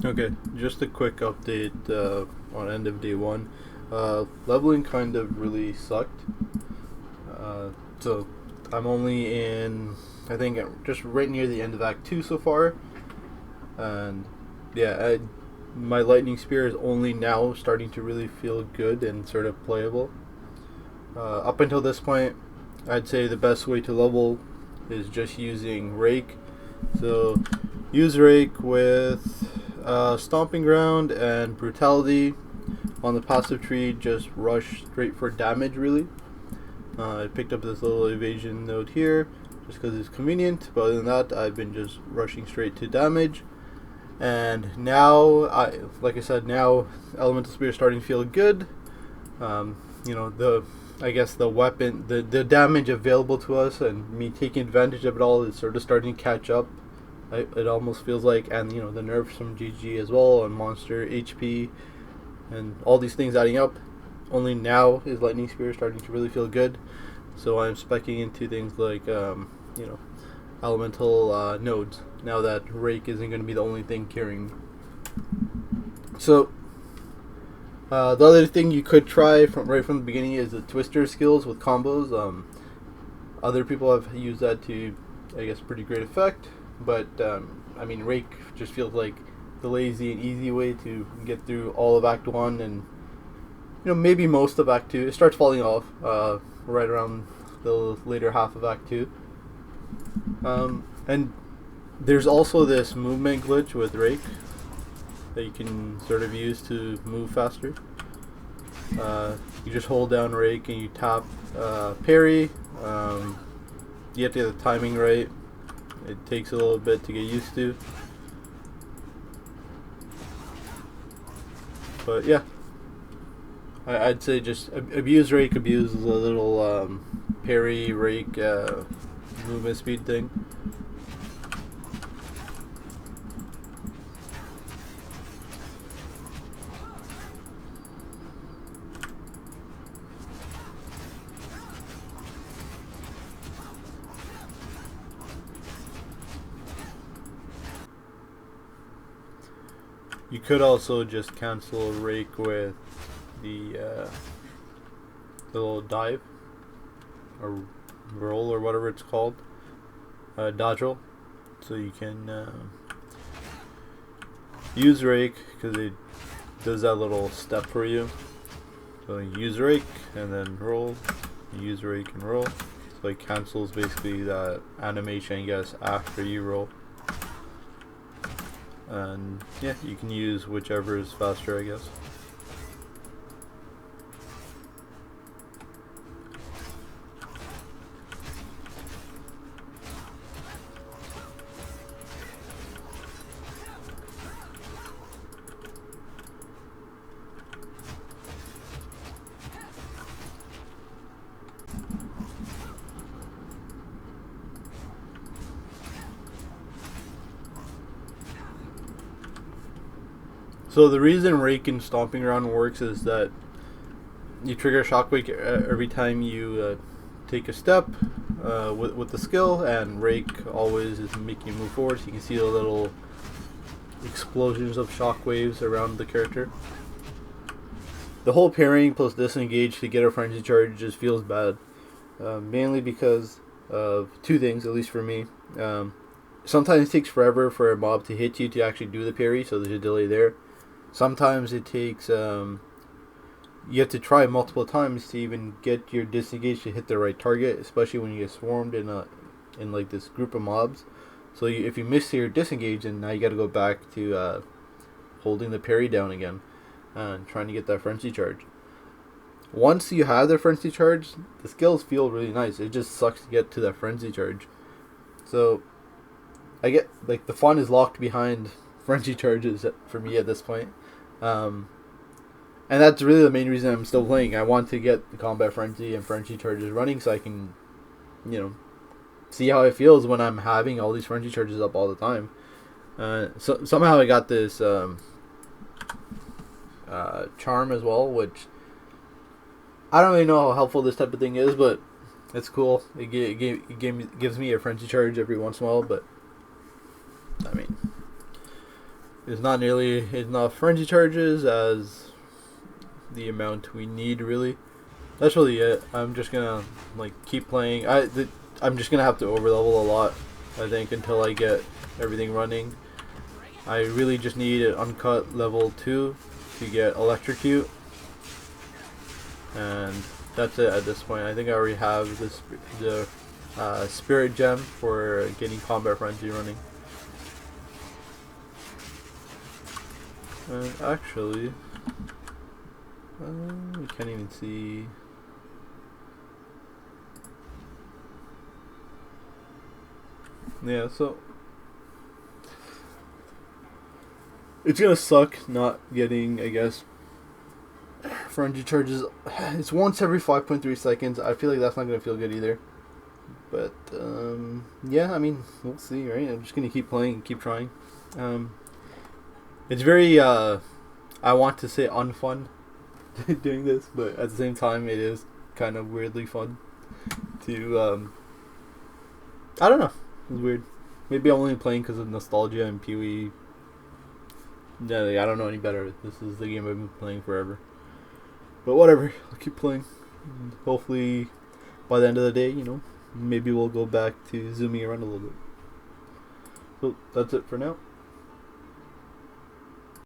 Okay, just a quick update on end of day one. Leveling kind of really sucked. So I'm only in, I think, just right near the end of Act 2 so far. And yeah, my Lightning Spear is only now starting to really feel good and sort of playable. Up until this point, I'd say the best way to level is just using Rake. So use Rake with Stomping Ground and Brutality. On the passive tree, just rush straight for damage, really. I picked up this little evasion node here just because it's convenient, but other than that, I've been just rushing straight to damage. And now, like I said, now Elemental Spear is starting to feel good. I guess the weapon, the damage available to us, and me taking advantage of it all is sort of starting to catch up. It almost feels like, and the nerfs from GG as well on monster HP, and all these things adding up. Only now is Lightning Spear starting to really feel good. So I'm speccing into things like elemental nodes. Now that Rake isn't going to be the only thing carrying. So the other thing you could try right from the beginning is the Twister skills with combos. Other people have used that to, I guess, pretty great effect. But Rake just feels like the lazy and easy way to get through all of Act 1 and maybe most of Act 2. It starts falling off right around the later half of Act 2. And there's also this movement glitch with Rake that you can sort of use to move faster. You just hold down Rake and you tap parry. You have to get the timing right. It takes a little bit to get used to. But yeah, I'd say just abuse Rake, abuse the little parry Rake movement speed thing. You could also just cancel Rake with the little dive or roll or whatever it's called, dodge roll. So you can use Rake because it does that little step for you. So you use Rake and then roll. You use Rake and roll. So it cancels basically that animation, I guess, after you roll. And yeah, you can use whichever is faster, I guess. So the reason Rake and Stomping Ground works is that you trigger Shockwave every time you take a step with the skill, and Rake always is making you move forward. So you can see the little explosions of shockwaves around the character. The whole parrying plus disengage to get a frenzy charge just feels bad, mainly because of two things, at least for me. Sometimes it takes forever for a mob to hit you to actually do the parry, so there's a delay there. Sometimes it takes, you have to try multiple times to even get your disengage to hit the right target, especially when you get swarmed in like this group of mobs. So if you miss your disengage, then now you got to go back to holding the parry down again and trying to get that frenzy charge. Once you have the frenzy charge, the skills feel really nice. It just sucks to get to that frenzy charge. So I get like the fun is locked behind frenzy charges for me at this point. And that's really the main reason I'm still playing. I want to get the combat frenzy and frenzy charges running so I can, see how it feels when I'm having all these frenzy charges up all the time. So somehow I got this charm as well, which I don't really know how helpful this type of thing is, but it's cool. It gives me a frenzy charge every once in a while, but is not nearly enough frenzy charges as the amount we need, really. That's really it. I'm just gonna like keep playing. I'm just gonna have to overlevel a lot, I think, until I get everything running. I really just need an uncut level 2 to get electrocute, and that's it at this point. I think I already have the spirit gem for getting combat frenzy running. And actually, you can't even see. Yeah, so it's gonna suck not getting, I guess, frenzy charges. It's once every 5.3 seconds. I feel like that's not gonna feel good either. But yeah, I mean, we'll see, right? I'm just gonna keep playing, keep trying. It's very I want to say unfun doing this, but at the same time, it is kind of weirdly fun to I don't know. It's weird. Maybe I'm only playing because of nostalgia and POE. Yeah, like, I don't know any better. This is the game I've been playing forever. But whatever, I'll keep playing. And hopefully, by the end of the day, you know, maybe we'll go back to zooming around a little bit. So that's it for now.